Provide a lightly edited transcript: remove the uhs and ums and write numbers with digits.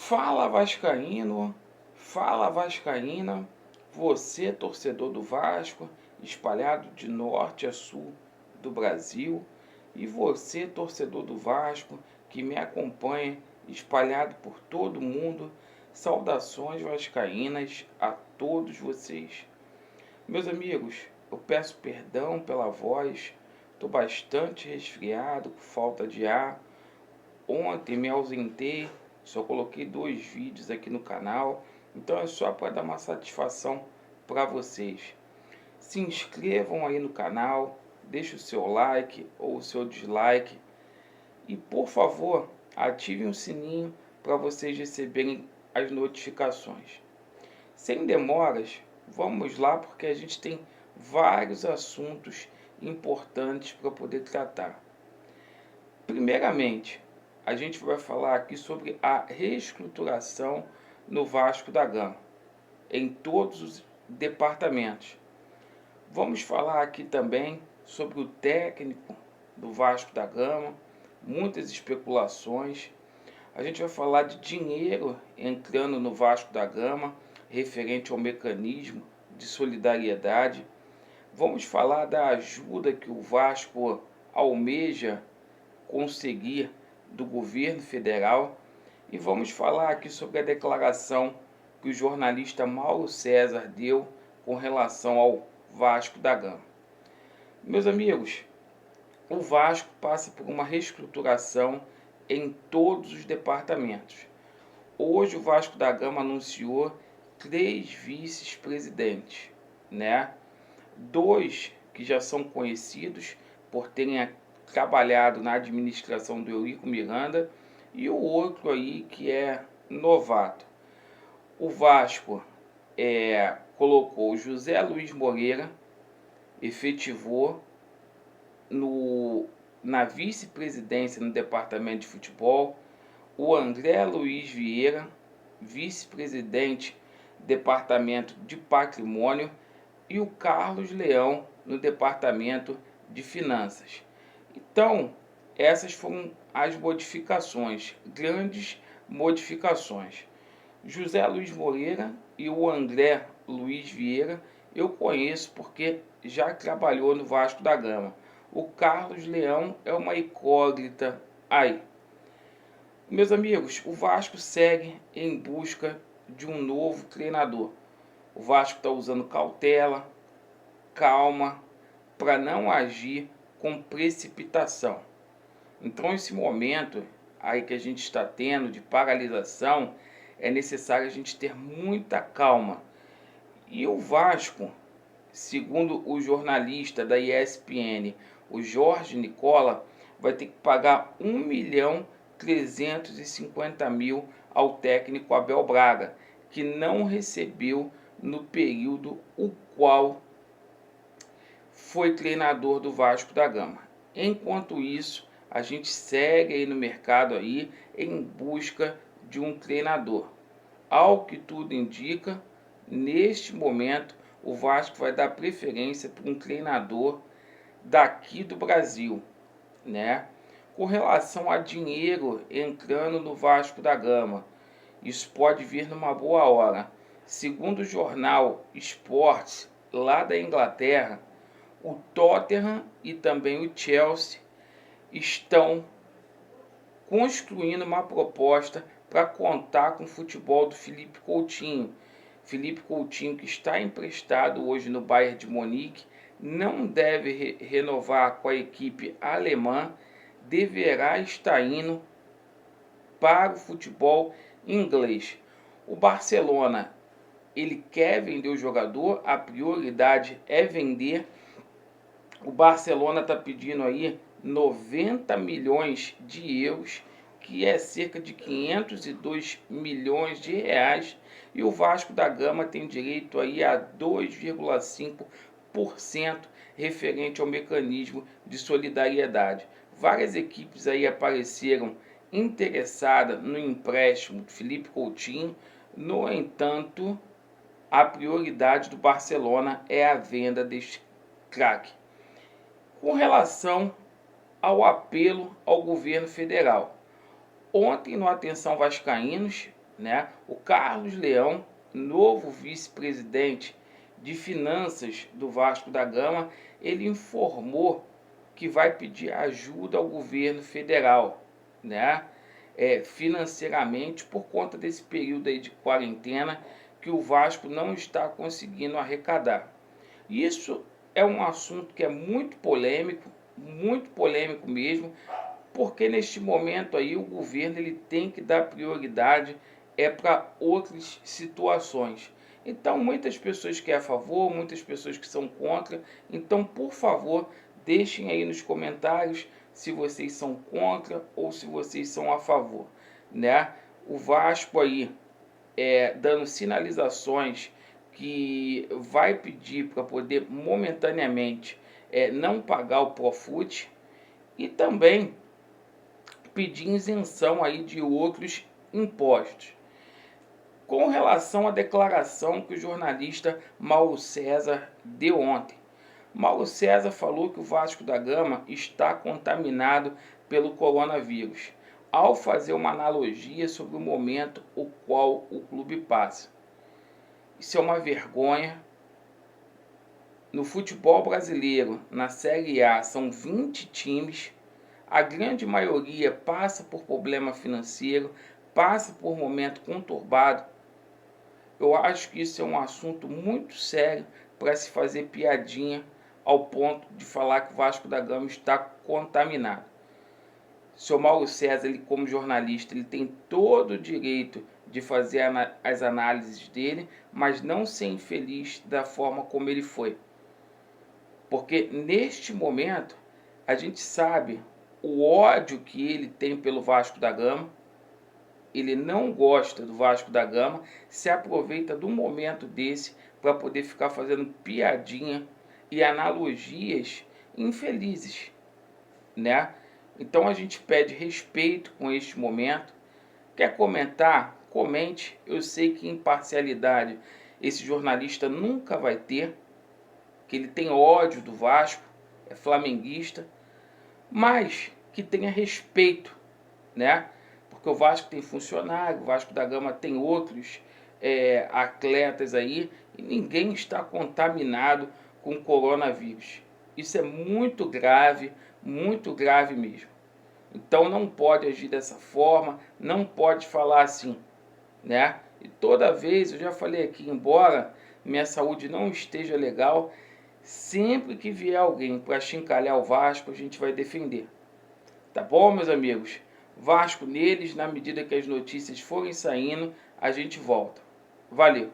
Fala Vascaíno, fala Vascaína, você torcedor do Vasco, espalhado de norte a sul do Brasil, e você torcedor do Vasco que me acompanha, espalhado por todo mundo, saudações vascaínas a todos vocês. Meus amigos, eu peço perdão pela voz, estou bastante resfriado, com falta de ar. Ontem me ausentei, só coloquei 2 vídeos aqui no canal, então é só para dar uma satisfação para vocês. Se inscrevam aí no canal, deixe o seu like ou o seu dislike e, por favor, ativem o sininho para vocês receberem as notificações. Sem demoras, vamos lá porque a gente tem vários assuntos importantes para poder tratar. Primeiramente, a gente vai falar aqui sobre a reestruturação no Vasco da Gama, em todos os departamentos. Vamos falar aqui também sobre o técnico do Vasco da Gama, muitas especulações. A gente vai falar de dinheiro entrando no Vasco da Gama, referente ao mecanismo de solidariedade. Vamos falar da ajuda que o Vasco almeja conseguir do governo federal e vamos falar aqui sobre a declaração que o jornalista Mauro César deu com relação ao Vasco da Gama. Meus amigos, o Vasco passa por uma reestruturação em todos os departamentos. Hoje o Vasco da Gama anunciou 3 vice-presidentes, né? 2 que já são conhecidos por terem trabalhado na administração do Eurico Miranda e o outro aí que é novato. O Vasco colocou José Luiz Moreira, efetivou na vice-presidência no departamento de futebol, o André Luiz Vieira, vice-presidente do departamento de patrimônio, e o Carlos Leão no departamento de finanças. Então, essas foram as modificações, grandes modificações. José Luiz Moreira e o André Luiz Vieira eu conheço porque já trabalhou no Vasco da Gama. O Carlos Leão é uma incógnita aí. Meus amigos, o Vasco segue em busca de um novo treinador. O Vasco está usando cautela, calma, para não agir com precipitação. Então, esse momento aí que a gente está tendo de paralisação, é necessário a gente ter muita calma. E o Vasco, segundo o jornalista da ESPN, o Jorge Nicola, vai ter que pagar 1.350.000 ao técnico Abel Braga, que não recebeu no período o qual foi treinador do Vasco da Gama. Enquanto isso, a gente segue aí no mercado aí em busca de um treinador. Ao que tudo indica, neste momento o Vasco vai dar preferência para um treinador daqui do Brasil, né? Com relação a dinheiro entrando no Vasco da Gama, isso pode vir numa boa hora. Segundo o jornal Sports, lá da Inglaterra, o Tottenham e também o Chelsea estão construindo uma proposta para contar com o futebol do Philippe Coutinho. Philippe Coutinho, que está emprestado hoje no Bayern de Munique, não deve renovar com a equipe alemã, deverá estar indo para o futebol inglês. O Barcelona, ele quer vender o jogador, a prioridade é vender. O Barcelona está pedindo aí 90 milhões de euros, que é cerca de 502 milhões de reais, e o Vasco da Gama tem direito aí a 2,5% referente ao mecanismo de solidariedade. Várias equipes aí apareceram interessadas no empréstimo do Philippe Coutinho. No entanto, a prioridade do Barcelona é a venda deste craque. Com relação ao apelo ao governo federal, ontem no Atenção Vascaínos, né? O Carlos Leão, novo vice-presidente de finanças do Vasco da Gama, ele informou que vai pedir ajuda ao governo federal, né? Financeiramente, por conta desse período aí de quarentena que o Vasco não está conseguindo arrecadar. Isso é um assunto que é muito polêmico mesmo, porque neste momento aí o governo ele tem que dar prioridade para outras situações. Então muitas pessoas que é a favor, muitas pessoas que são contra. Então, por favor, deixem aí nos comentários se vocês são contra ou se vocês são a favor, né? O Vasco aí dando sinalizações que vai pedir para poder momentaneamente não pagar o Profut e também pedir isenção aí de outros impostos. Com relação à declaração que o jornalista Mauro César deu ontem, Mauro César falou que o Vasco da Gama está contaminado pelo coronavírus, ao fazer uma analogia sobre o momento o qual o clube passa. Isso é uma vergonha. No futebol brasileiro, na Série A, são 20 times. A grande maioria passa por problema financeiro, passa por momento conturbado. Eu acho que isso é um assunto muito sério para se fazer piadinha ao ponto de falar que o Vasco da Gama está contaminado. O seu Mauro César, ele como jornalista, ele tem todo o direito de fazer as análises dele, mas não ser infeliz da forma como ele foi. Porque neste momento, a gente sabe o ódio que ele tem pelo Vasco da Gama. Ele não gosta do Vasco da Gama, se aproveita do momento desse para poder ficar fazendo piadinha e analogias infelizes, né? Então a gente pede respeito com este momento. Quer comentar? Comente. Eu sei que imparcialidade esse jornalista nunca vai ter, que ele tem ódio do Vasco, é flamenguista, mas que tenha respeito, né? Porque o Vasco tem funcionário, o Vasco da Gama tem outros atletas aí, e ninguém está contaminado com coronavírus. Isso é muito grave mesmo. Então não pode agir dessa forma, não pode falar assim, né? E toda vez, eu já falei aqui, embora minha saúde não esteja legal, sempre que vier alguém para achincalhar o Vasco, a gente vai defender. Tá bom, meus amigos? Vasco neles, na medida que as notícias forem saindo, a gente volta. Valeu!